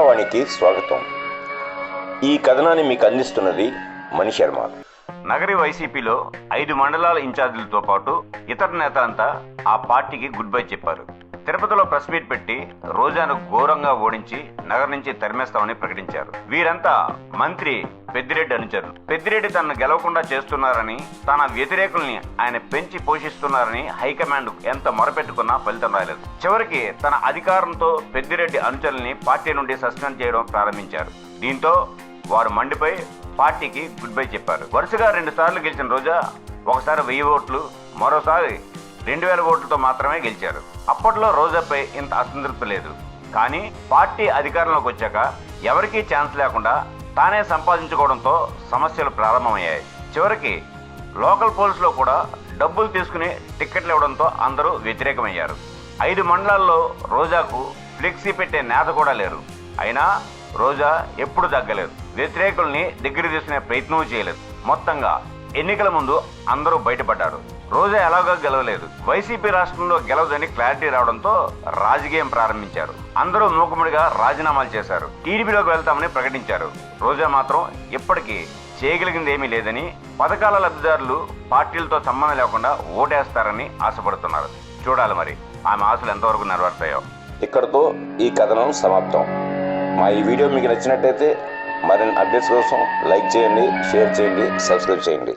ప్రజావాణికి స్వాగతం. ఈ కథనాన్ని మీకు అందిస్తున్నది మణి శర్మ. నగరి వైసీపీలో 5 మండలాల ఇన్ఛార్జీలతో పాటు ఇతర నేతలంతా ఆ పార్టీకి గుడ్ బై చెప్పారు. తిరుపతిలో ప్రెస్ మీట్ పెట్టి రోజాను ఘోరంగా ఓడించి నగరం నుంచి తరిమేస్తామని ప్రకటించారు. వీరంతా మంత్రి పెద్దిరెడ్డి అనుచరులు. పెద్దిరెడ్డి తనను గెలవకుండా చేస్తున్నారని, తన వ్యతిరేకుల్ని ఆయన పెంచి పోషిస్తున్నారని హైకమాండ్ ఎంత మొరపెట్టుకున్నా ఫలితం రాలేదు. చివరికి తన అధికారంతో పెద్దిరెడ్డి అనుచరుల్ని పార్టీ నుండి సస్పెండ్ చేయడం ప్రారంభించారు. దీంతో వారు మండిపోయి పార్టీకి గుడ్ బై చెప్పారు. వరుసగా 2 సార్లు గెలిచిన రోజా ఒకసారి 1000 ఓట్లు, మరోసారి 2000 ఓట్లతో మాత్రమే గెలిచారు. అప్పట్లో రోజాపై ఇంత అసంతృప్తి లేదు. కానీ పార్టీ అధికారంలోకి వచ్చాక ఎవరికీ ఛాన్స్ లేకుండా తానే సంపాదించుకోవడంతో సమస్యలు ప్రారంభమయ్యాయి. చివరికి లోకల్ పోలీసులో కూడా డబ్బులు తీసుకుని టిక్కెట్లు ఇవ్వడంతో అందరూ వ్యతిరేకమయ్యారు. 5 మండలాల్లో రోజాకు ఫ్లెక్సీ పెట్టే నేత కూడా లేరు. అయినా రోజా ఎప్పుడు తగ్గలేదు. వ్యతిరేకుల్ని దగ్గర తీసుకునే ప్రయత్నం చేయలేదు. మొత్తంగా ఎన్నికల ముందు అందరూ బయటపడ్డారు. రోజా ఎలాగో గెలవలేదు. వైసీపీ రాష్ట్రంలో గెలవదని క్లారిటీ రావడంతో రాజకీయం ప్రారంభించారు. అందరూ మూకుముడిగా రాజీనామాలు చేశారు. టీడీపీలోకి వెళ్తామని ప్రకటించారు. రోజా మాత్రం ఇప్పటికీ చేయగలిగింది ఏమీ లేదని, పథకాల లబ్ధిదారులు పార్టీలతో సంబంధం లేకుండా ఓటేస్తారని ఆశపడుతున్నారు. చూడాలి మరి ఆమె ఆశలు ఎంతవరకు నెరవేరుతాయో. ఇక్కడతో ఈ కథనం సమాప్తం. మా ఈ వీడియో మీకు నచ్చినట్టయితే మరిన్ని అప్డేట్స్ కోసం లైక్ చేయండి, షేర్ చేయండి, సబ్స్క్రైబ్ చేయండి.